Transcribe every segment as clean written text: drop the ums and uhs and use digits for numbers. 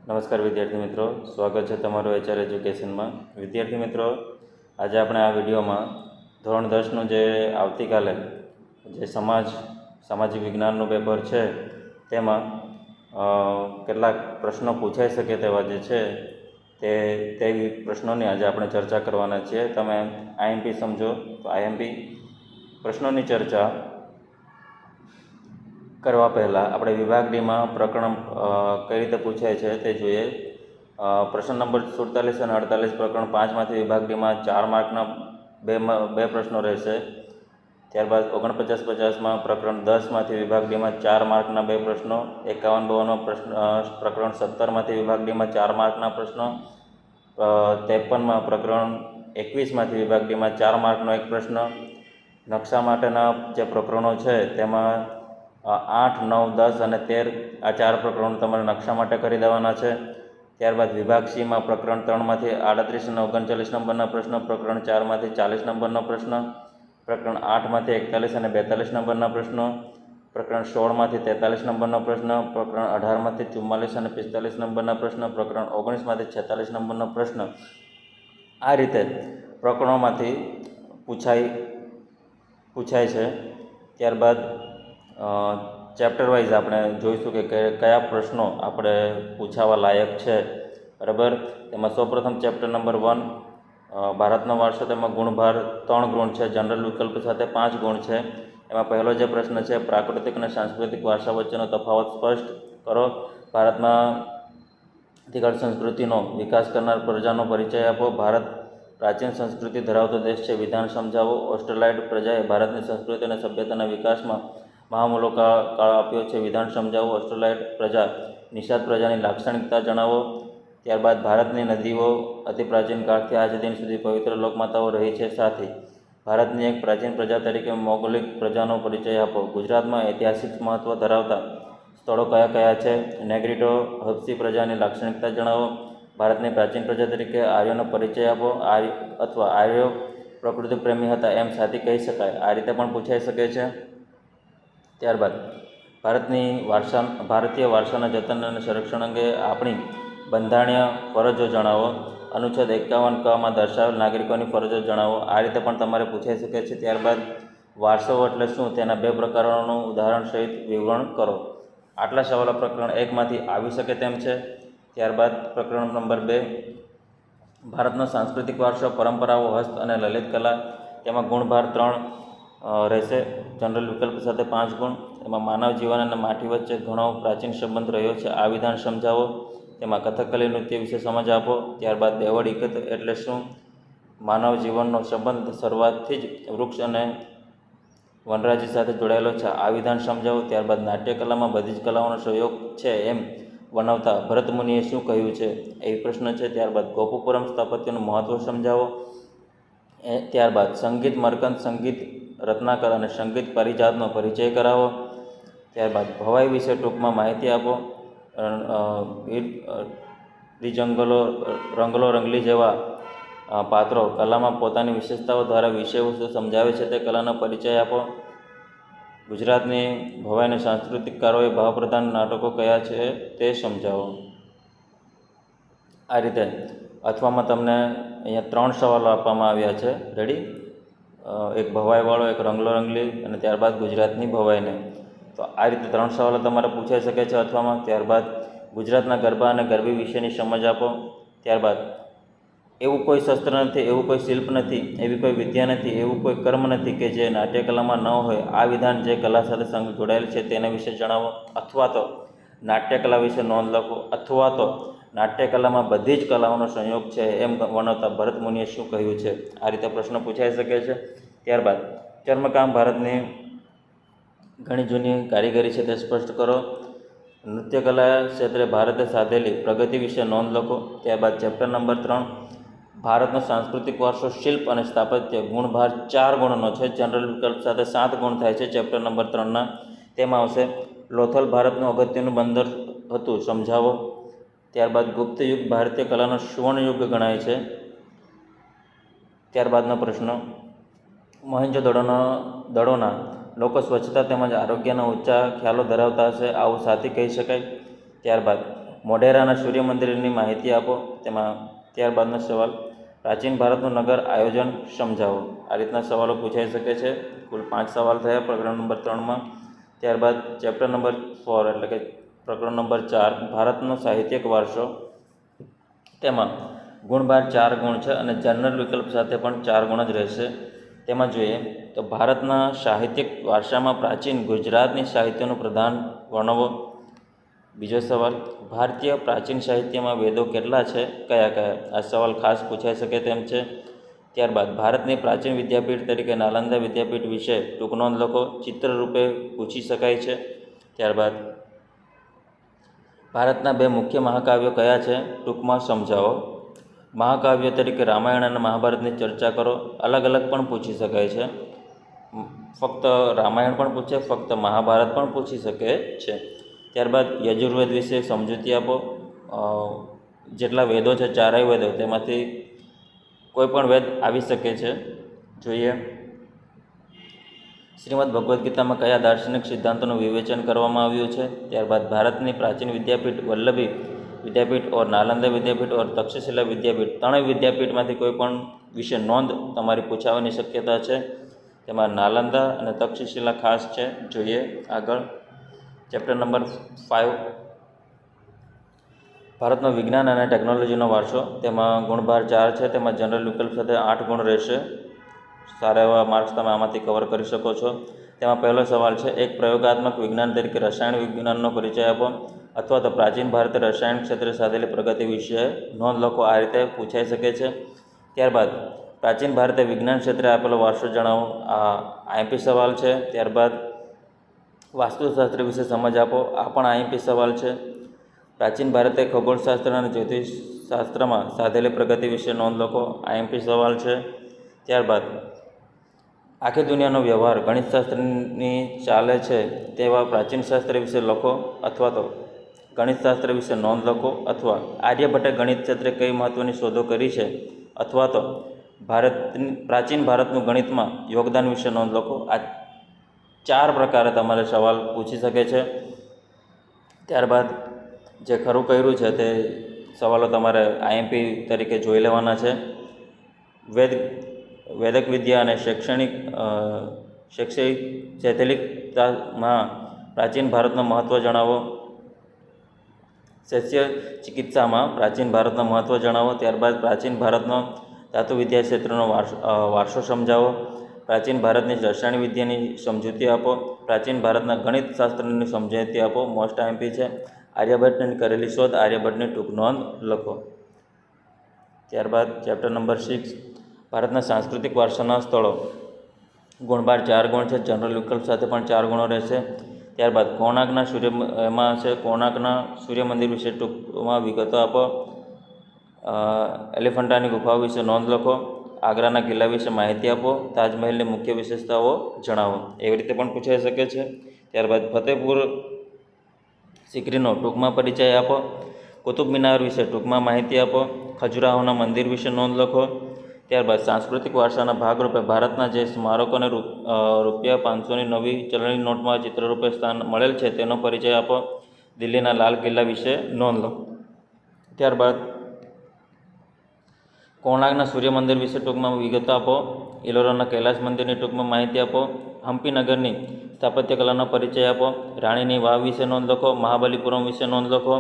નમસ્કાર વિદ્યાર્થી મિત્રો, સ્વાગત છે તમારું HR એજ્યુકેશનમાં। વિદ્યાર્થી મિત્રો, આજે આપણે આ વિડીયોમાં ધોરણ 10નું જે આવતીકાલે જે સામાજિક વિજ્ઞાનનું પેપર છે તેમાં કેટલાક પ્રશ્નો પૂછાઈ શકે તેવા જે છે તે પ્રશ્નોની આજે આપણે ચર્ચા કરવાના છીએ। તમે IMP સમજો તો IMP પ્રશ્નોની ચર્ચા કરવા પહેલાં આપણે વિભાગ ડીમાં પ્રકરણ કઈ રીતે પૂછાય છે તે જોઈએ। પ્રશ્ન નંબર 47 અને 48 પ્રકરણ 5માંથી વિભાગ ડીમાં 4 માર્કના બે પ્રશ્નો રહેશે। ત્યારબાદ 49-50માં પ્રકરણ 10માંથી વિભાગ ડીમાં 4 માર્કના 2 પ્રશ્નો, 51-52માં પ્રકરણ 17માંથી વિભાગ ડીમાં 4 માર્કના પ્રશ્નો, 53માં પ્રકરણ 21માંથી વિભાગ ડીમાં 4 માર્કનો 1 પ્રશ્ન। નકશા માટેના જે પ્રકરણો છે તેમાં 8, 9, 10 અને 13 આ 4 પ્રકરણો તમારે નકશા માટે કરી દેવાના છે। ત્યારબાદ વિભાગ સીમાં પ્રકરણ 3માંથી 38 અને 39 નંબરના પ્રશ્ન, પ્રકરણ 4માંથી 40 નંબરનો પ્રશ્ન, પ્રકરણ 8માંથી 41 અને 42 નંબરના પ્રશ્નો, પ્રકરણ 16માંથી 43 નંબરનો પ્રશ્ન, પ્રકરણ 18માંથી 44 અને 45 નંબરના પ્રશ્ન, પ્રકરણ 19માંથી 46 નંબરનો પ્રશ્ન। આ રીતે પ્રકરણોમાંથી પૂછાય છે। ત્યારબાદ ચેપ્ટર વાઇઝ આપણે જોઈશું કે કયા પ્રશ્નો આપણે પૂછાવા લાયક છે, બરાબર। તેમાં સૌપ્રથમ ચેપ્ટર નંબર 1 ભારતનો વારસો, તેમાં ગુણભાર 3 ગુણ છે, જનરલ વિકલ્પ સાથે 5 ગુણ છે। એમાં પહેલો જે પ્રશ્ન છે, પ્રાકૃતિક અને સાંસ્કૃતિક વારસા વચ્ચેનો તફાવત સ્પષ્ટ કરો। ભારતમાં આદિકાળ સંસ્કૃતિનો વિકાસ કરનાર પ્રજાનો પરિચય આપો। ભારત પ્રાચીન સંસ્કૃતિ ધરાવતો દેશ છે, વિધાન સમજાવો। ઓસ્ટ્રેલાઇડ પ્રજાએ ભારતની સંસ્કૃતિ અને સભ્યતાના વિકાસમાં મહામૂલો કાળ આપ્યો છે, વિધાન સમજાવો। ઓસ્ટ્રેલાઇડ પ્રજા નિષાદ પ્રજાની લાક્ષણિકતા જણાવો। ત્યારબાદ ભારતની નદીઓ અતિ પ્રાચીન કાળથી આજ દિન સુધી પવિત્ર લોકમાતાઓ રહી છે, સાથી ભારતની એક પ્રાચીન પ્રજા તરીકે મૌગોલિક પ્રજાનો પરિચય આપો। ગુજરાતમાં ઐતિહાસિક મહત્વ ધરાવતા સ્થળો કયા કયા છે? નેગ્રીટો હબસી પ્રજાની લાક્ષણિકતા જણાવો। ભારતની પ્રાચીન પ્રજા તરીકે આર્યોનો પરિચય આપો। આર્યો પ્રકૃતિ પ્રેમી હતા એમ સાથી કહી શકાય? આ રીતે પણ પૂછાઈ શકે છે। ત્યારબાદ ભારતીય વારસાના જતન અને સંરક્ષણ અંગે આપણી બંધારણીય ફરજો જણાવો। અનુચ્છેદ 51 માં દર્શાવેલ નાગરિકોની ફરજો જણાવો। આ રીતે પણ તમારે પૂછાઈ શકે છે। ત્યારબાદ વારસો એટલે શું, તેના 2 પ્રકારોનું ઉદાહરણ સહિત વિવરણ કરો। આટલા સવાલો પ્રકરણ 1માંથી આવી શકે તેમ છે। ત્યારબાદ પ્રકરણ નંબર 2 ભારતનો સાંસ્કૃતિક વારસો, પરંપરાઓ, હસ્ત અને લલિત કલા, તેમાં ગુણભાર 3 રહેશે, જનરલ વિકલ્પ સાથે 5 ગુણ। તેમાં માનવ જીવન અને માટી વચ્ચે ઘણો પ્રાચીન સંબંધ રહ્યો છે, આ વિધાન સમજાવો। તેમાં કથકલી નૃત્ય વિશે સમજ આપો। ત્યારબાદ દેવળ ઇકત એટલે શું? માનવ જીવનનો સંબંધ શરૂઆતથી જ વૃક્ષ અને વનરાજી સાથે જોડાયેલો છે, આ વિધાન સમજાવો। ત્યારબાદ નાટ્યકલામાં બધી જ કલાઓનો સહયોગ છે એમ બનાવતા ભરત મુનિએ શું કહ્યું છે, એ પ્રશ્ન છે। ત્યારબાદ ગોપુપુરમ સ્થાપત્યનું મહત્વ સમજાવો। ત્યારબાદ સંગીત મર્કંત, સંગીત રત્નાકર અને સંગીત પરિજાતનો પરિચય કરાવો। ત્યારબાદ ભવાઈ વિશે ટૂંકમાં માહિતી આપો। રંગલો રંગલી જેવા પાત્રો કલામાં પોતાની વિશેષતાઓ દ્વારા વિષય વસ્તુ સમજાવે છે, તે કલાનો પરિચય આપો। ગુજરાતની ભવાઈની સાંસ્કૃતિકકારોએ ભાવપ્રધાન નાટકો કયા છે તે સમજાવો। આ રીતે અથવામાં તમને અહીંયા 3 સવાલો આપવામાં આવ્યા છે, રેડી? એક ભવાઈવાળો, એક રંગલો રંગલી અને ત્યારબાદ ગુજરાતની ભવાઈને। તો આ રીતે 3 સવાલો તમારે પૂછાઈ શકે છે અથવામાં। ત્યારબાદ ગુજરાતના ગરબા અને ગરબી વિશેની સમજ આપો। ત્યારબાદ એવું કોઈ શસ્ત્ર નથી, એવું કોઈ શિલ્પ નથી, એવી કોઈ વિદ્યા નથી, એવું કોઈ કર્મ નથી કે જે નાટ્યકલામાં ન હોય, આ વિધાન જે કલા સાથે જોડાયેલ છે તેના વિશે જણાવો। અથવા તો નાટ્યકલા વિશે નોંધ લખો। અથવા તો નાટ્યકલામાં બધી જ કલાઓનો સંયોગ છે એમ વર્ણવતા ભરત મુનિએ શું કહ્યું છે? આ રીતે પ્રશ્ન પૂછાઈ શકે છે। ત્યારબાદ ચર્મકામ ભારતની ઘણી જૂની કારીગરી છે તે સ્પષ્ટ કરો। નૃત્યકલા ક્ષેત્રે ભારતે સાધેલી પ્રગતિ વિશે નોંધ લખો। ત્યારબાદ ચેપ્ટર નંબર 3 ભારતનો સાંસ્કૃતિક વારસો, શિલ્પ અને સ્થાપત્ય, ગુણભાર 4 ગુણનો છે, જનરલ વિકલ્પ સાથે 7 ગુણ થાય છે ચેપ્ટર નંબર 3ના। તેમાં આવશે લોથલ ભારતનું અગત્યનું બંદર હતું, સમજાવો। ત્યારબાદ ગુપ્ત યુગ ભારતીય કલાનો સુવર્ણ યુગ ગણાય છે। ત્યારબાદનો પ્રશ્ન, મોહેંજો-દડોના લોકો સ્વચ્છતા તેમજ આરોગ્યના ઊંચા ખ્યાલો ધરાવતા હશે, આવું સાથી કહી શકાય? ત્યારબાદ મોઢેરાના સૂર્ય મંદિરની માહિતી આપો. તેમાં ત્યારબાદનો સવાલ, પ્રાચીન ભારતનું નગર આયોજન સમજાવો. આ રીતના સવાલો પૂછાઈ શકે છે. કુલ 5 સવાલ થયા પ્રકરણ નંબર 3માં. ત્યારબાદ ચેપ્ટર નંબર 4 એટલે કે પ્રકરણ નંબર 4 ભારતનો સાહિત્યિક વારસો. તેમાં ગુણભાર 4 ગુણ છે અને જનરલ વિકલ્પ સાથે પણ 4 ગુણ જ રહેશે. તેમાં જોઈએ તો ભારતના સાહિત્યિક વારસામાં પ્રાચીન ગુજરાતની સાહિત્યનું પ્રધાન વર્ણવો. બીજો સવાલ, ભારતીય પ્રાચીન સાહિત્યમાં વેદો કેટલા છે, કયા કયા? આ સવાલ ખાસ પૂછાઈ શકે તેમ છે. ત્યારબાદ ભારતની પ્રાચીન વિદ્યાપીઠ તરીકે નાલંદા વિદ્યાપીઠ વિશે ટૂંક નોંધ લખો. ચિત્ર રૂપે પૂછી શકાય છે. ત્યારબાદ ભારતના 2 મુખ્ય મહાકાવ્યો કયા છે, ટૂંકમાં સમજાવો. મહાકાવ્યો તરીકે રામાયણ અને મહાભારતની ચર્ચા કરો. અલગ અલગ પણ પૂછી શકાય છે. ફક્ત રામાયણ પણ પૂછે, ફક્ત મહાભારત પણ પૂછી શકે છે. ત્યારબાદ યજુર્વેદ વિશે સમજૂતી આપો. જેટલા વેદો છે 4 વેદો, તેમાંથી કોઈ પણ વેદ આવી શકે છે. જોઈએ, શ્રીમદ ભગવદ્ ગીતામાં કયા દાર્શનિક સિદ્ધાંતોનું વિવેચન કરવામાં આવ્યું છે. ત્યારબાદ ભારતની પ્રાચીન વિદ્યાપીઠ વલ્લભી વિદ્યાપીઠ ઓર નાલંદા વિદ્યાપીઠ ઓર તક્ષશિલા વિદ્યાપીઠ, ત્રણેય વિદ્યાપીઠમાંથી કોઈ પણ વિશે નોંધ તમારી પૂછાવાની શક્યતા છે. તેમાં નાલંદા અને તક્ષશિલા ખાસ છે. જોઈએ આગળ, ચેપ્ટર નંબર 5 ભારતનો વિજ્ઞાન અને ટેકનોલોજીનો વારસો. તેમાં ગુણભાર 4 છે. તેમાં જનરલ વિકલ્પ સાથે 8 ગુણ રહેશે. સારા એવા માર્ક્સ તમે આમાંથી કવર કરી શકો છો. તેમાં પહેલો સવાલ છે, એક પ્રયોગાત્મક વિજ્ઞાન તરીકે રસાયણ વિજ્ઞાનનો પરિચય આપો, અથવા તો પ્રાચીન ભારતે રસાયણ ક્ષેત્રે સાધેલી પ્રગતિ વિશે નોંધ લખો. આ રીતે પૂછાઈ શકે છે. ત્યારબાદ પ્રાચીન ભારતે વિજ્ઞાન ક્ષેત્રે આપેલો વારસો જણાવો. આ આઈએમપી સવાલ છે. ત્યારબાદ વાસ્તુશાસ્ત્ર વિશે સમજ આપો. આ પણ આઈએમપી સવાલ છે. પ્રાચીન ભારતે ખગોળશાસ્ત્ર અને જ્યોતિષશાસ્ત્રમાં સાધેલી પ્રગતિ વિશે નોંધ લખો. આઈએમપી સવાલ છે. ત્યારબાદ આખી દુનિયાનો વ્યવહાર ગણિતશાસ્ત્રની ચાલે છે તેવા પ્રાચીન શાસ્ત્ર વિશે લખો, અથવા તો ગણિતશાસ્ત્ર વિશે નોંધ લખો, અથવા આર્યભટ્ટે ગણિત ક્ષેત્રે કઈ મહત્ત્વની શોધો કરી છે, અથવા તો પ્રાચીન ભારતનું ગણિતમાં યોગદાન વિશે નોંધ લખો. આ 4 પ્રકારે તમારે સવાલ પૂછી શકે છે. ત્યારબાદ જે ખરું કર્યું છે તે સવાલો તમારે આઈએમપી તરીકે જોઈ લેવાના છે. વૈદિક વિદ્યા અને શૈક્ષણિક ચૈતલિકતામાં પ્રાચીન ભારતનું મહત્ત્વ જણાવો. શસ્ય ચિકિત્સામાં પ્રાચીન ભારતનું મહત્ત્વ જણાવો. ત્યારબાદ પ્રાચીન ભારતનો ધાતુવિદ્યા ક્ષેત્રનો વારસો સમજાવો. પ્રાચીન ભારતની રસાયણ વિદ્યાની સમજૂતી આપો. પ્રાચીન ભારતના ગણિત શાસ્ત્રની સમજૂતી આપો. મોસ્ટ આઈએમપી છે. આર્યભટ્ટની કરેલી શોધ, આર્યભટ્ટની ટૂંક નોંધ લખો. ત્યારબાદ ચેપ્ટર નંબર 6 ભારતના સાંસ્કૃતિક વારસાના સ્થળો. ગુણભાર 4 ગુણ છે. જનરલ વિકલ્પ સાથે પણ 4 ગુણો રહેશે. ત્યારબાદ કોણાર્કના સૂર્ય મંદિર વિશે ટૂંકમાં વિગતો આપો. એલિફન્ટાની ગુફાઓ વિશે નોંધ લખો. આગ્રાના કિલ્લા વિશે માહિતી આપો. તાજમહેલની મુખ્ય વિશેષતાઓ જણાવો. એવી રીતે પણ પૂછાઈ શકે છે. ત્યારબાદ ફતેહપુર સિકરીનો ટૂંકમાં પરિચય આપો. કુતુબ મિનાર વિશે ટૂંકમાં માહિતી આપો. ખજુરાહોના મંદિર વિશે નોંધ લખો. ત્યારબાદ સાંસ્કૃતિક વારસાના ભાગરૂપે ભારતના જે સ્મારકોને ₹500ની નવી ચલણી નોટમાં ચિત્રરૂપે સ્થાન મળેલ છે તેનો પરિચય આપો. દિલ્હીના લાલ કિલ્લા વિશે નોંધ લો. ત્યારબાદ કોણાર્કના સૂર્ય મંદિર વિશે ટૂંકમાં વિગતો આપો. ઇલોરાના કૈલાસ મંદિરની ટૂંકમાં માહિતી આપો. હમ્પી નગરની સ્થાપત્ય કલાનો પરિચય આપો. રાણીની વાવ વિશે નોંધ લખો. મહાબલીપુરમ વિશે નોંધ લખો.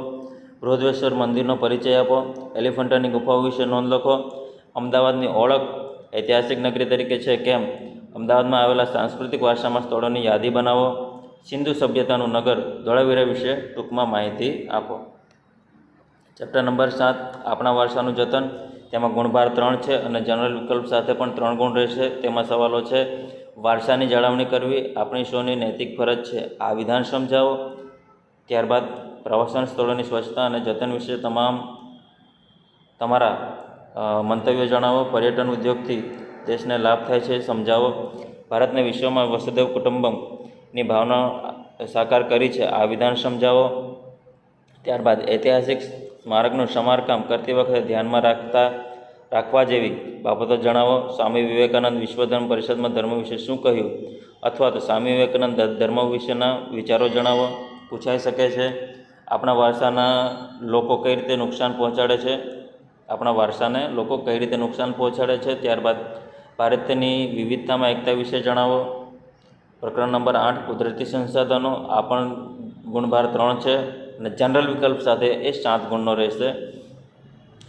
બૃહદેશ્વર મંદિરનો પરિચય આપો. એલિફન્ટાની ગુફાઓ વિશે નોંધ લખો. અમદાવાદની ઓળખ ઐતિહાસિક નગરી તરીકે છે કેમ? અમદાવાદમાં આવેલા સાંસ્કૃતિક વારસામાં સ્થળોની યાદી બનાવો. સિંધુ સભ્યતાનું નગર ધોળાવીરા વિશે ટૂંકમાં માહિતી આપો. ચેપ્ટર નંબર 7 આપણા વારસાનું જતન. તેમાં ગુણભાર 3 છે અને જનરલ વિકલ્પ સાથે પણ 3 ગુણ રહેશે. તેમાં સવાલો છે, વારસાની જાળવણી કરવી આપણી સૌની નૈતિક ફરજ છે, આ વિધાન સમજાવો. ત્યારબાદ પ્રવાસન સ્થળોની સ્વચ્છતા અને જતન વિશે તમારા મંતવ્યો જણાવો. પર્યટન ઉદ્યોગથી દેશને લાભ થાય છે, સમજાવો. ભારતને વિશ્વમાં વસુધૈવ કુટુંબકમની ભાવના સાકાર કરી છે, આ વિધાન સમજાવો. ત્યારબાદ ઐતિહાસિક સ્મારકનું સમારકામ કરતી વખતે ધ્યાનમાં રાખવા જેવી બાબતો જણાવો. સ્વામી વિવેકાનંદ વિશ્વ ધર્મ પરિષદમાં ધર્મ વિશે શું કહ્યું, અથવા તો સ્વામી વિવેકાનંદ ધર્મ વિશેના વિચારો જણાવો. પૂછાઈ શકે છે. આપણા વારસાના લોકો કઈ રીતે નુકસાન પહોંચાડે છે, આપણા વારસાને લોકો કઈ રીતે નુકસાન પહોંચાડે છે. ત્યારબાદ ભારતની વિવિધતામાં એકતા વિશે જણાવો. પ્રકરણ નંબર 8 કુદરતી સંસાધનો, આ પણ ગુણભાર 3 છે અને જનરલ વિકલ્પ સાથે એ 7 ગુણનો રહેશે.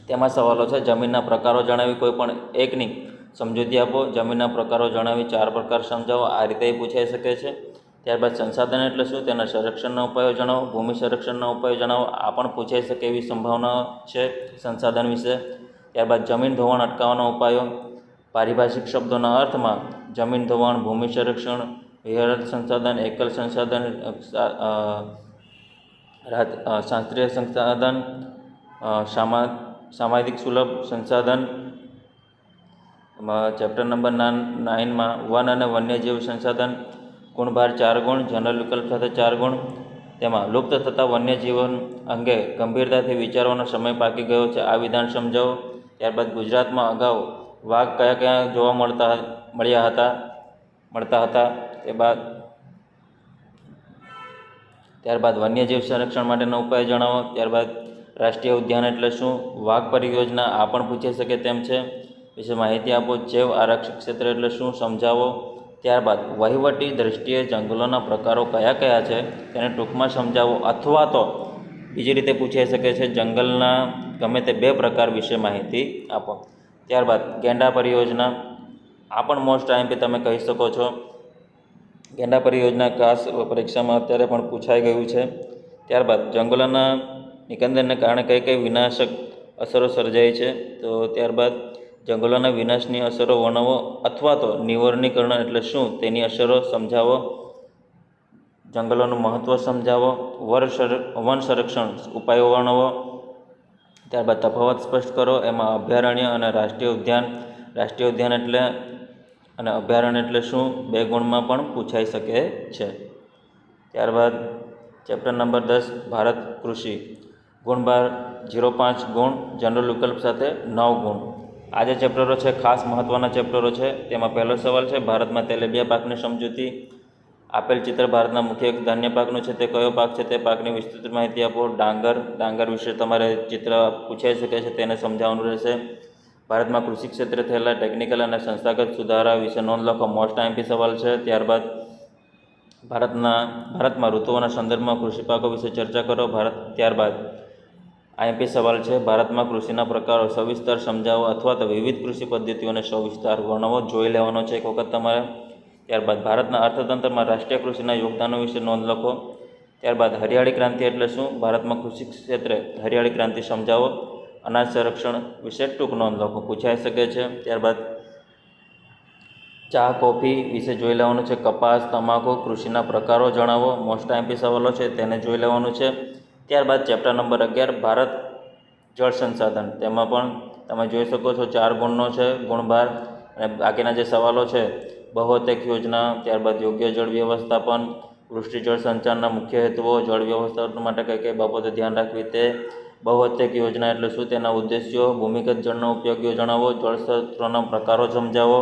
તેમાં સવાલો છે જમીનના પ્રકારો જણાવી કોઈ પણ એકની સમજૂતી આપો, જમીનના પ્રકારો જણાવી 4 પ્રકાર સમજાવો, આ રીતે પૂછાઈ શકે છે. ત્યારબાદ સંસાધન એટલે શું, તેના સંરક્ષણના ઉપાયો જણાવો, ભૂમિ સંરક્ષણના ઉપાયો જણાવો, આ પણ પૂછાઈ શકે એવી સંભાવના છે સંસાધન વિશે. ત્યારબાદ જમીન ધોવાણ અટકાવવાના ઉપાયો, પારિભાષિક શબ્દોના અર્થમાં જમીન ધોવાણ, ભૂમિ સંરક્ષણ, વિહરત સંસાધન, એકલ સંસાધન, શાસ્ત્રીય સંસાધન, સામાજિક સુલભ સંસાધન. ચેપ્ટર નંબર 9માં વન અને વન્યજીવ સંસાધન, ગુણભાર 4 ગુણ, જનરલ વિકલ્પ સાથે 4 ગુણ. તેમાં લુપ્ત થતા વન્યજીવન અંગે ગંભીરતાથી વિચારવાનો સમય પાકી ગયો છે, આ વિધાન સમજાવો. ત્યારબાદ ગુજરાતમાં અગાઉ વાઘ કયા કયા જોવા મળતા હતા. ત્યારબાદ વન્યજીવ સંરક્ષણ માટેના ઉપાય જણાવો. ત્યારબાદ રાષ્ટ્રીય ઉદ્યાન એટલે શું, વાઘ પરિયોજના, આ પણ પૂછી શકે તેમ છે, વિશે માહિતી આપો. જૈવ આરક્ષિત ક્ષેત્ર એટલે શું, સમજાવો. ત્યારબાદ વહીવટી દ્રષ્ટિએ જંગલોના પ્રકારો કયા કયા છે તેને ટૂંકમાં સમજાવો, અથવા તો બીજી રીતે પૂછાઈ શકે છે જંગલના ગમે તે 2 પ્રકાર વિશે માહિતી આપો. ત્યારબાદ ગેંડા પરિયોજના, આ પણ મોસ્ટ આઈએમપી તમે કહી શકો છો. ગેંડા પરિયોજના ખાસ પરીક્ષામાં અત્યારે પણ પૂછાઈ ગયું છે. ત્યારબાદ જંગલોના નિકંદનને કારણે કઈ કઈ વિનાશક અસરો સર્જાય છે, તો ત્યારબાદ જંગલોના વિનાશની અસરો વર્ણવો, અથવા તો નિવર્ણીકરણ એટલે શું તેની અસરો સમજાવો. જંગલોનું મહત્ત્વ સમજાવો. વન સંરક્ષણ ઉપાયો વર્ણવો. ત્યારબાદ તફાવત સ્પષ્ટ કરો. એમાં અભયારણ્ય અને રાષ્ટ્રીય ઉદ્યાન એટલે અને અભયારણ્ય એટલે શું, 2 ગુણમાં પણ પૂછાઈ શકે છે. ત્યારબાદ ચેપ્ટર નંબર 10 ભારત કૃષિ, ગુણભાર 0.5 ગુણ, જનરલ વિકલ્પ સાથે 9 ગુણ. આ જે ચેપ્ટરો છે ખાસ મહત્ત્વના ચેપ્ટરો છે. તેમાં પહેલો સવાલ છે ભારતમાં તેલીબિયાં પાકની સમજૂતી. આપેલ ચિત્ર ભારતના મુખ્ય ધાન્ય પાકનું છે, તે કયો પાક છે, તે પાકની વિસ્તૃત માહિતી આપો. ડાંગર વિશે તમારે ચિત્ર પૂછાઈ શકે છે, તેને સમજાવવાનું રહેશે. ભારતમાં કૃષિ ક્ષેત્રે થયેલા ટેકનિકલ અને સંસ્થાગત સુધારા વિશે નોંધ લખો, મોસ્ટ આઈએમપી સવાલ છે. ત્યારબાદ ભારતમાં ઋતુઓના સંદર્ભમાં કૃષિ પાકો વિશે ચર્ચા કરો. ત્યારબાદ આઈએમપી સવાલ છે ભારતમાં કૃષિના પ્રકારો સવિસ્તાર સમજાવો, અથવા તો વિવિધ કૃષિ પદ્ધતિઓને સવિસ્તાર વર્ણવો, જોઈ લેવાનો છે એક વખત તમારે. ત્યારબાદ ભારતના અર્થતંત્રમાં રાષ્ટ્રીય કૃષિના યોગદાનો વિશે નોંધ લખો. ત્યારબાદ હરિયાળી ક્રાંતિ એટલે શું, ભારતમાં કૃષિ ક્ષેત્રે હરિયાળી ક્રાંતિ સમજાવો. અનાજ સંરક્ષણ વિશે ટૂંક નોંધ લખો, પૂછાઈ શકે છે. ત્યારબાદ ચા કોફી વિશે જોઈ લેવાનું છે. કપાસ, તમાકુ, કૃષિના પ્રકારો જણાવો, મોસ્ટ આઈએમપી સવાલો છે, તેને જોઈ લેવાનું છે. ત્યારબાદ ચેપ્ટર નંબર 11 ભારત જળ સંસાધન, તેમાં પણ તમે જોઈ શકો છો 4 ગુણનો છે ગુણભાર. અને બાકીના જે સવાલો છે બહુતેક યોજના, ત્યારબાદ યોગ્ય જળ વ્યવસ્થાપન, વૃષ્ટિ જળ સંચારના મુખ્ય હેતુઓ, જળ વ્યવસ્થાપન માટે કઈ બાબતો ધ્યાન રાખવી તે, બહુતેક યોજના એટલે શું, તેના ઉદ્દેશ્યો, ભૂમિગત જળના ઉપયોગીઓ જણાવો, જળ સ્ત્રોતના પ્રકારો સમજાવો.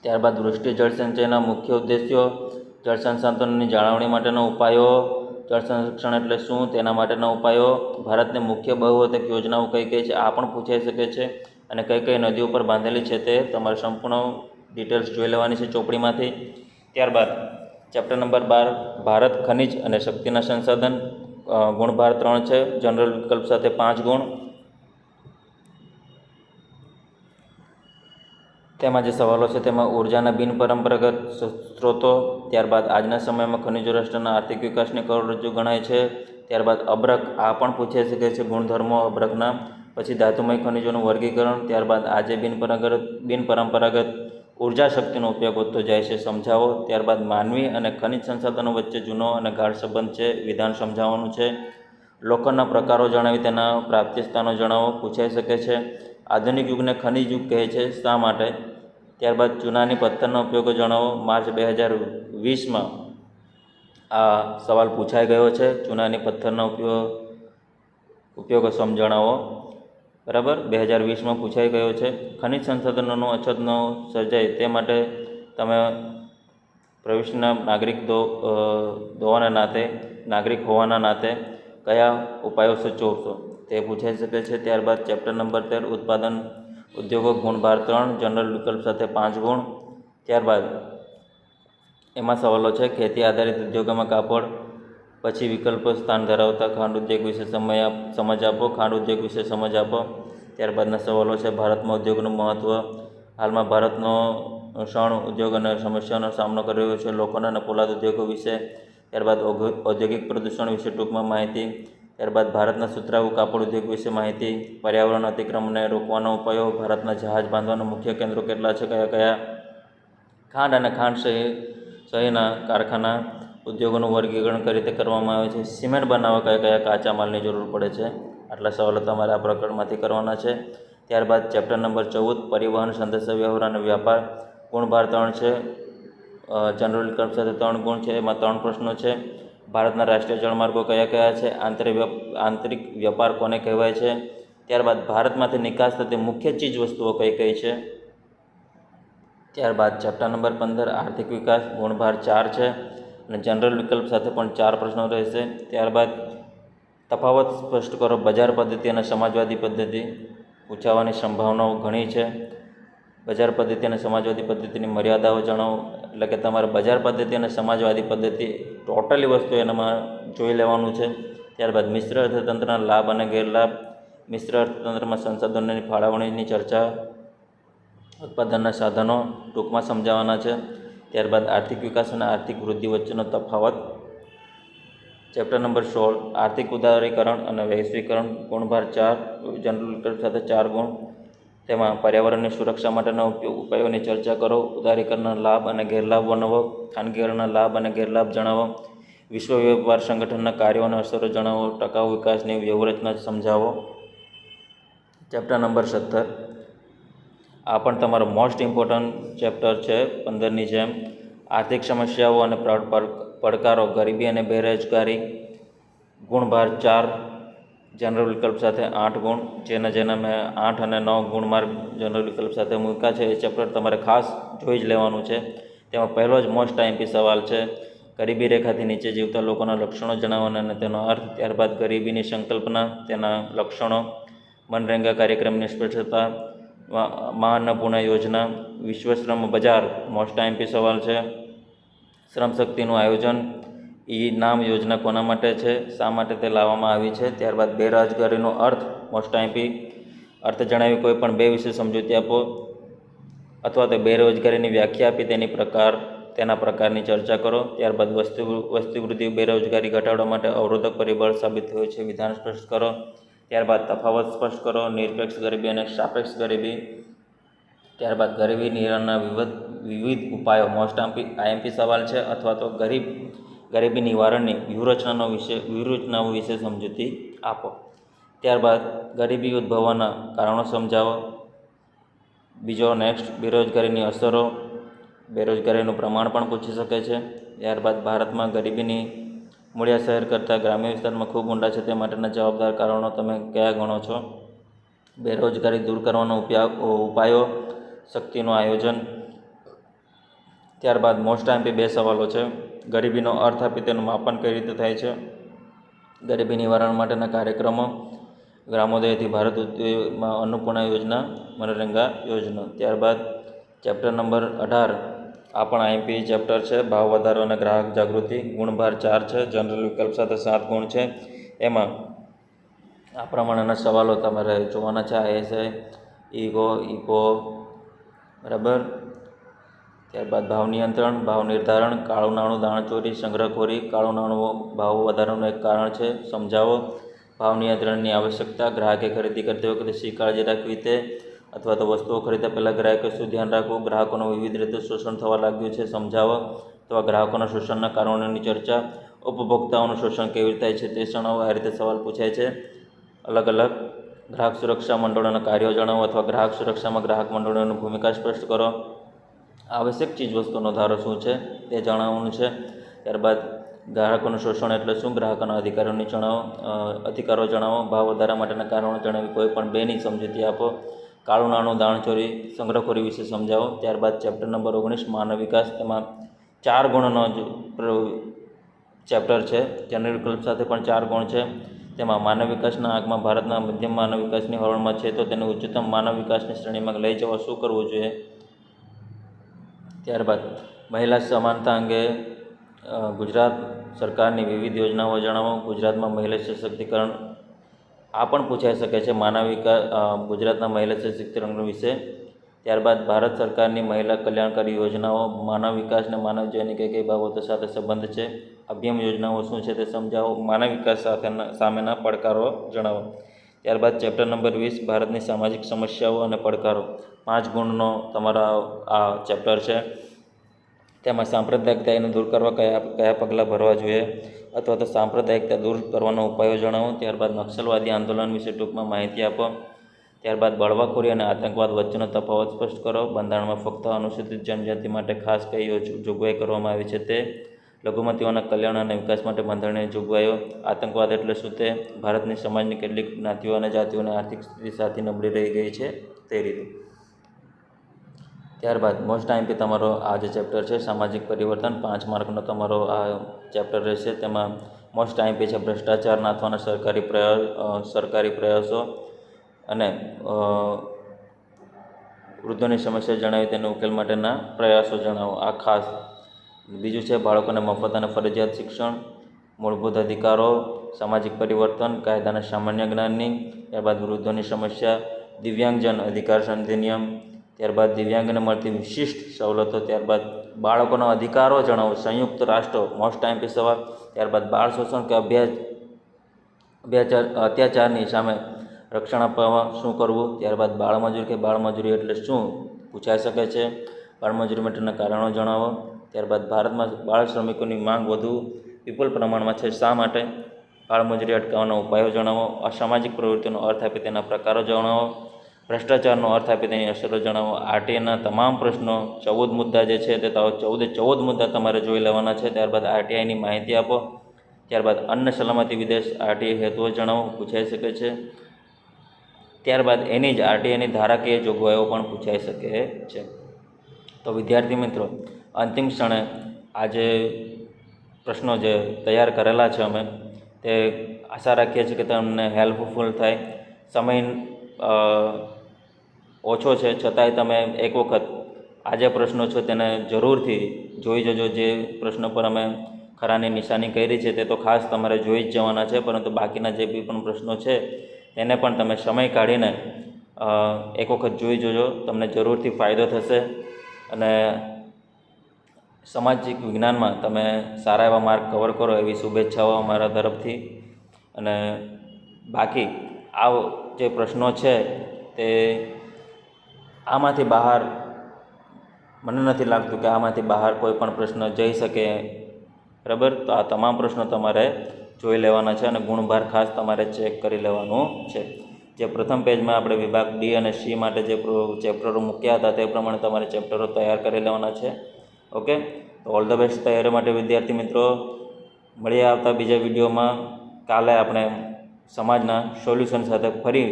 ત્યારબાદ વૃષ્ટિ જળ સંચયના મુખ્ય ઉદ્દેશ્યો, જળ સંસાધનોની જાળવણી માટેના ઉપાયો, જળ સંરક્ષણ એટલે શું તેના માટેના ઉપાયો, ભારતની મુખ્ય બહુતેક યોજનાઓ કઈ કઈ છે, આ પણ પૂછાઈ શકે છે. અને કઈ કઈ નદીઓ પર બાંધેલી છે તે તમારે સંપૂર્ણ ડિટેલ્સ જોઈ લેવાની છે ચોપડીમાંથી. ત્યારબાદ ચેપ્ટર નંબર 12 ભારત ખનિજ અને શક્તિના સંસાધન, ગુણભાર 3 છે, જનરલ વિકલ્પ સાથે 5 ગુણ. તેમાં જે સવાલો છે તેમાં ઉર્જાના બિનપરંપરાગત સ્ત્રોતો, ત્યારબાદ આજના સમયમાં ખનિજો રાષ્ટ્રના આર્થિક વિકાસની કરોડરજ્જુ ગણાય છે. ત્યારબાદ અબ્રક, આ પણ પૂછાઈ શકે છે ગુણધર્મો અબ્રકના. પછી ધાતુમય ખનિજોનું વર્ગીકરણ, ત્યારબાદ આજે બિનપરંપરાગત ઉર્જા શક્તિનો ઉપયોગ વધતો જાય છે, સમજાવો. ત્યારબાદ માનવી અને ખનિજ સંસાધનો વચ્ચે જૂનો અને ગાઢ સંબંધ છે, વિધાન સમજાવવાનું છે. લોખંડના પ્રકારો જણાવી તેના પ્રાપ્તિ સ્થાનો જણાવો, પૂછાઈ શકે છે. આધુનિક યુગને ખનિજ યુગ કહે છે, શા માટે. ત્યારબાદ ચૂનાની પથ્થરના ઉપયોગો જણાવો. માર્ચ 2020માં આ સવાલ પૂછાઈ ગયો છે, ચૂનાની પથ્થરના ઉપયોગો જણાવો. બરાબર, 2020માં પૂછાઈ ગયો છે. ખનિજ સંસાધનોનો અછત ન સર્જાય તે માટે તમે પ્રવિષ્ટના નાગરિક હોવાના નાતે નાગરિક હોવાના નાતે કયા ઉપાયો સૂચવશો તે પૂછાઈ શકે છે. ત્યારબાદ ચેપ્ટર નંબર 13 ઉત્પાદન ઉદ્યોગો ગુણ ભાર 3 જનરલ વિકલ્પ સાથે 5 ગુણ. ત્યારબાદ એમાં સવાલો છે ખેતી આધારિત ઉદ્યોગોમાં કાપડ, પછી વિકલ્પ સ્થાન ધરાવતા ખાંડ ઉદ્યોગ વિશે સમજ આપો, ખાંડ ઉદ્યોગ વિશે સમજ આપો. ત્યારબાદના સવાલો છે ભારતમાં ઉદ્યોગનું મહત્ત્વ, હાલમાં ભારતનો શણ ઉદ્યોગ અને સમસ્યાનો સામનો કરી રહ્યો છે, લોકોના અને પોલાદ ઉદ્યોગો વિશે. ત્યારબાદ ઔદ્યોગિક પ્રદૂષણ વિશે ટૂંકમાં માહિતી. ત્યારબાદ ભારતના સુતરાઉ કાપડ ઉદ્યોગ વિશે માહિતી, પર્યાવરણ અતિક્રમણને રોકવાના ઉપાયો, ભારતના જહાજ બાંધવાના મુખ્ય કેન્દ્રો કેટલા છે, કયા કયા, ખાંડ અને ખાંડ સહિતના કારખાના ઉદ્યોગોનું વર્ગીકરણ કઈ રીતે કરવામાં આવે છે, સિમેન્ટ બનાવવા કયા કયા કાચા માલની જરૂર પડે છે. આટલા સવાલો તમારે આ પ્રકરણમાંથી કરવાના છે. ત્યારબાદ ચેપ્ટર નંબર 14 પરિવહન, સંદેશાવ્યવહાર અને વ્યાપાર ગુણ ભાર 3 છે, જનરલ વિકલ્પ સાથે 3 ગુણ છે. એમાં 3 પ્રશ્નો છે. ભારતના રાષ્ટ્રીય જળમાર્ગો કયા કયા છે, આંતરિક વ્યાપાર કોને કહેવાય છે. ત્યારબાદ ભારતમાંથી નિકાસ થતી મુખ્ય ચીજ વસ્તુઓ કઈ કઈ છે. ત્યારબાદ ચેપ્ટર નંબર 15 આર્થિક વિકાસ ગુણ ભાર 4 છે અને જનરલ વિકલ્પ સાથે પણ 4 પ્રશ્નો રહેશે. ત્યારબાદ તફાવત સ્પષ્ટ કરો, બજાર પદ્ધતિ અને સમાજવાદી પદ્ધતિ પૂછાવાની સંભાવનાઓ ઘણી છે. બજાર પદ્ધતિ અને સમાજવાદી પદ્ધતિની મર્યાદાઓ જણાવો. એટલે કે તમારે બજાર પદ્ધતિ અને સમાજવાદી પદ્ધતિ ટોટલી વસ્તુ એનામાં જોઈ લેવાનું છે. ત્યારબાદ મિશ્ર અર્થતંત્રના લાભ અને ગેરલાભ, મિશ્ર અર્થતંત્રમાં સંસાધનોની ફાળવણીની ચર્ચા, ઉત્પાદનના સાધનો ટૂંકમાં સમજાવવાના છે. ત્યારબાદ આર્થિક વિકાસ અને આર્થિક વૃદ્ધિ વચ્ચેનો તફાવત. ચેપ્ટર નંબર 16 આર્થિક ઉદારીકરણ અને વૈશ્વિકરણ ગુણ ભાર 4 જનરલ વિકલ્પ સાથે 4 ગુણ. તેમાં પર્યાવરણની સુરક્ષા માટેના ઉપાયોની ચર્ચા કરો, ઉદારીકરણના લાભ અને ગેરલાભ વર્ણવો, ખાનગીકરણના લાભ અને ગેરલાભ જણાવો, વિશ્વ વ્યાપાર સંગઠનના કાર્યો અને અસરો જણાવો, ટકાઉ વિકાસની વ્યૂહરચના સમજાવો. ચેપ્ટર નંબર 17 આ પણ તમારો મોસ્ટ ઇમ્પોર્ટન્ટ ચેપ્ટર છે 15ની જેમ. આર્થિક સમસ્યાઓ અને પડકારો, ગરીબી અને બેરોજગારી ગુણ ભાર 4 જનરલ વિકલ્પ સાથે 8 ગુણ. જેના મેં 8 અને 9 ગુણ માર્ક જનરલ વિકલ્પ સાથે મૂક્યા છે. એ ચેપ્ટર તમારે ખાસ જોઈ જ લેવાનું છે. તેમાં પહેલો જ મોસ્ટ આઈએમપી સવાલ છે ગરીબી રેખાથી નીચે જીવતા લોકોના લક્ષણો જણાવવાના અને તેનો અર્થ. ત્યારબાદ ગરીબીની સંકલ્પના, તેના લક્ષણો, મનરેગા કાર્યક્રમ નિષ્ફળતા, મહાઅન્નપૂર્ણા યોજના, વિશ્વ શ્રમ બજાર મોસ્ટ આઈએમપી સવાલ છે. શ્રમ શક્તિનું આયોજન, નામ યોજના કોના માટે છે, શા માટે તે લાવવામાં આવી છે. ત્યારબાદ બેરોજગારીનો અર્થ મોસ્ટ આઈએમપી, અર્થ જણાવી કોઈ પણ 2 વિશે સમજૂતી આપો અથવા તો બેરોજગારીની વ્યાખ્યા આપી તેના પ્રકારની ચર્ચા કરો. ત્યારબાદ વસ્તી વૃદ્ધિ બેરોજગારી ઘટાડવા માટે અવરોધક પરિબળ સાબિત થયું છે, વિધાન સ્પષ્ટ કરો. ત્યારબાદ તફાવત સ્પષ્ટ કરો, નિરપેક્ષ ગરીબી અને સાપેક્ષ ગરીબી. ત્યારબાદ ગરીબી નિવારણના વિવિધ ઉપાયો મોસ્ટ આઈએમપી સવાલ છે, અથવા તો ગરીબી નિવારણની વ્યૂહરચનાઓ વિશે સમજૂતી આપો. ત્યારબાદ ગરીબી ઉદ્ભવવાના કારણો સમજાવો. બીજો નેક્સ્ટ બેરોજગારીની અસરો, બેરોજગારીનું પ્રમાણ પણ પૂછી શકે છે. ત્યારબાદ ભારતમાં ગરીબીની મૂળિયા શહેર કરતાં ગ્રામ્ય વિસ્તારમાં ખૂબ ઊંડા છે, તે માટેના જવાબદાર કારણો તમે કયા ગણો છો. બેરોજગારી દૂર કરવાનો ઉપાયો, શક્તિનું આયોજન. ત્યારબાદ મોસ્ટ આઈએમપી 2 સવાલો છે ગરીબીનો અર્થ આપી તેનું માપન કઈ રીતે થાય છે, ગરીબી નિવારણ માટેના કાર્યક્રમો, ગ્રામોદયથી ભારત ઉદ્યોગમાં અન્નપૂર્ણા યોજના, મનરેગા યોજના. ત્યારબાદ ચેપ્ટર નંબર 18 આ પણ આઈએમપી ચેપ્ટર છે, ભાવ વધારો અને ગ્રાહક જાગૃતિ ગુણ ભાર 4 છે, જનરલ વિકલ્પ સાથે 7 ગુણ છે. એમાં આ પ્રમાણેના સવાલો તમારે જોવાના છે. આઈએસઆઈ, ઇકો બરાબર. ત્યારબાદ ભાવ નિયંત્રણ, ભાવ નિર્ધારણ, કાળું નાણું, દાણચોરી, સંગ્રહખોરી, કાળું નાણું ભાવ વધારાનું એક કારણ છે, સમજાવો. ભાવ નિયંત્રણની આવશ્યકતા, ગ્રાહકે ખરીદી કરતી વખતે શી કાળજી રાખવી તે, અથવા તો વસ્તુઓ ખરીદતા પહેલાં ગ્રાહકે શું ધ્યાન રાખવું, ગ્રાહકોનું વિવિધ રીતે શોષણ થવા લાગ્યું છે, સમજાવો. અથવા ગ્રાહકોના શોષણના કારણોની ચર્ચા, ઉપભોક્તાઓનું શોષણ કેવી રીતે થાય છે તે જણાવો. આ રીતે સવાલ પૂછાય છે. અલગ અલગ ગ્રાહક સુરક્ષા મંડળોના કાર્યો જણાવો અથવા ગ્રાહક સુરક્ષામાં ગ્રાહક મંડળોની ભૂમિકા સ્પષ્ટ કરો. આવશ્યક ચીજવસ્તુનો ધારો શું છે તે જણાવવાનું છે. ત્યારબાદ ગ્રાહકોનું શોષણ એટલે શું, ગ્રાહકોના અધિકારો જણાવો. ભાવ વધારા માટેના કારણો જણાવી કોઈ પણ 2ની સમજૂતી આપો. કાળું નાણું, દાણચોરી, સંગ્રહખોરી વિશે સમજાવો. ત્યારબાદ ચેપ્ટર નંબર 19 માનવ વિકાસ, તેમાં 4 ગુણનો ચેપ્ટર છે. જનરલ વિકલ્પ સાથે પણ 4 ગુણ છે. તેમાં માનવ વિકાસના આંકમાં ભારતના મધ્યમ માનવ વિકાસની હરોળમાં છે, તો તેને ઉચ્ચતમ માનવ વિકાસની શ્રેણીમાં લઈ જવા શું કરવું જોઈએ? ત્યારબાદ મહિલા સમાનતા અંગે ગુજરાત સરકારની વિવિધ યોજનાઓ જણાવો. ગુજરાતમાં મહિલા સશક્તિકરણ આ પણ પૂછાઈ શકે છે માનવ વિકાસ ગુજરાતના મહિલા સશક્તિકરણ વિશે. ત્યારબાદ ભારત સરકારની મહિલા કલ્યાણકારી યોજનાઓ, માનવ વિકાસ અને માનવ જીવનની કઈ કઈ બાબતો સાથે સંબંધ છે, અભિયમ યોજનાઓ શું છે તે સમજાવો, માનવ વિકાસ સામેના પડકારો જણાવો. ત્યારબાદ ચેપ્ટર નંબર 20 ભારતની સામાજિક સમસ્યાઓ અને પડકારો. 5 ગુણનો તમારા આ ચેપ્ટર છે. તેમાં સાંપ્રદાયિકતાને દૂર કરવા કયા પગલાં ભરવા જોઈએ અથવા તો સાંપ્રદાયિકતા દૂર કરવાનો ઉપાયો જણાવો. ત્યારબાદ નક્સલવાદી આંદોલન વિશે ટૂંકમાં માહિતી આપો. ત્યારબાદ બળવાખોરી અને આતંકવાદ વચ્ચેનો તફાવત સ્પષ્ટ કરો. બંધારણમાં ફક્ત અનુસૂચિત જનજાતિ માટે ખાસ કઈ જોગવાઈ કરવામાં આવી છે તે. લઘુમતીઓના કલ્યાણ અને વિકાસ માટે બંધારણીય જોગવાઈઓ. આતંકવાદ એટલે શું તે. ભારતની સમાજની કેટલીક જ્ઞાતિઓ અને જાતિઓની આર્થિક સ્થિતિ સાથે નબળી રહી ગઈ છે તે રીતે. ત્યારબાદ મોસ્ટ આઈએમપી તમારો આ જે ચેપ્ટર છે સામાજિક પરિવર્તન, 5 માર્કનો તમારો આ ચેપ્ટર રહેશે. તેમાં મોસ્ટ આઈએમપી છે ભ્રષ્ટાચાર નાથવાના સરકારી પ્રયાસો અને વૃદ્ધોની સમસ્યા જણાવી તેનો ઉકેલ માટેના પ્રયાસો જણાવો. આ ખાસ. બીજું છે બાળકોને મફત અને ફરજિયાત શિક્ષણ, મૂળભૂત અધિકારો, સામાજિક પરિવર્તન, કાયદાના સામાન્ય જ્ઞાનની. ત્યારબાદ વૃદ્ધોની સમસ્યા, દિવ્યાંગજન અધિકાર અધિનિયમ. ત્યારબાદ દિવ્યાંગને મળતી વિશિષ્ટ સવલતો. ત્યારબાદ બાળકોના અધિકારો જણાવો. સંયુક્ત રાષ્ટ્ર મોસ્ટ આઈએમપી સવાલ. ત્યારબાદ બાળ શોષણ કે અત્યાચારની સામે રક્ષણ આપવા શું કરવું. ત્યારબાદ બાળમજૂરી કે બાળમજૂરી એટલે શું પૂછાઈ શકે છે. બાળમજૂરી માટેના કારણો જણાવો. ત્યારબાદ ભારતમાં બાળ શ્રમિકોની માંગ વધુ વિપુલ પ્રમાણમાં છે, શા માટે. બાળમજૂરી અટકાવવાના ઉપાયો જણાવો. અસામાજિક પ્રવૃત્તિનો અર્થ આપી તેના પ્રકારો જણાવો. ભ્રષ્ટાચારનો અર્થ આપી તેની અસરો જણાવો. આરટીઆઈના તમામ પ્રશ્નો 14 મુદ્દા જે છે તે 14 મુદ્દા તમારે જોઈ લેવાના છે. ત્યારબાદ આરટીઆઈની માહિતી આપો. ત્યારબાદ અન્ન સલામતી વિદેશ આરટીઆઈ હેતુઓ જણાવો, પૂછાઈ શકે છે. ત્યારબાદ એની જ આરટીઆઈની ધારાકીય જોગવાઈઓ પણ પૂછાઈ શકે છે. તો વિદ્યાર્થી મિત્રો, અંતિમ ક્ષણે આ જે પ્રશ્નો જે તૈયાર કરેલા છે અમે તે આશા રાખીએ છીએ કે તમને હેલ્પફુલ થાય. સમય ઓછો છે છતાંય તમે એક વખત આ જે પ્રશ્નો છે તેને જરૂરથી જોઈ જજો. જે પ્રશ્નો પર અમે ખરાની નિશાની કરી છે તે તો ખાસ તમારે જોઈ જ જવાના છે, પરંતુ બાકીના જે બી પણ પ્રશ્નો છે તેને પણ તમે સમય કાઢીને એક વખત જોઈ જોજો. તમને જરૂરથી ફાયદો થશે અને સામાજિક વિજ્ઞાનમાં તમે સારા એવા માર્ક કવર કરો એવી શુભેચ્છાઓ અમારા તરફથી. અને બાકી આ જે પ્રશ્નો છે તે આમાંથી બહાર મને નથી લાગતું કે આમાંથી બહાર કોઈ પણ પ્રશ્ન જઈ શકે, બરાબર. તો આ તમામ પ્રશ્નો તમારે જોઈ લેવાના છે અને ગુણભાર ખાસ તમારે ચેક કરી લેવાનું છે. જે પ્રથમ પેજમાં આપણે વિભાગ ડી અને સી માટે જે ચેપ્ટરો મૂક્યા હતા તે પ્રમાણે તમારે ચેપ્ટરો તૈયાર કરી લેવાના છે. ઓકે, તો ઓલ ધ બેસ્ટ તૈયારી માટે વિદ્યાર્થી મિત્રો. મળીએ આવતા બીજા વિડીયોમાં. કાલે આપણે સમાજના સોલ્યુશન સાથે ફરી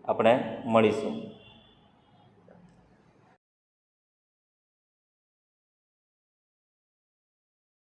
આપણે મળીશું.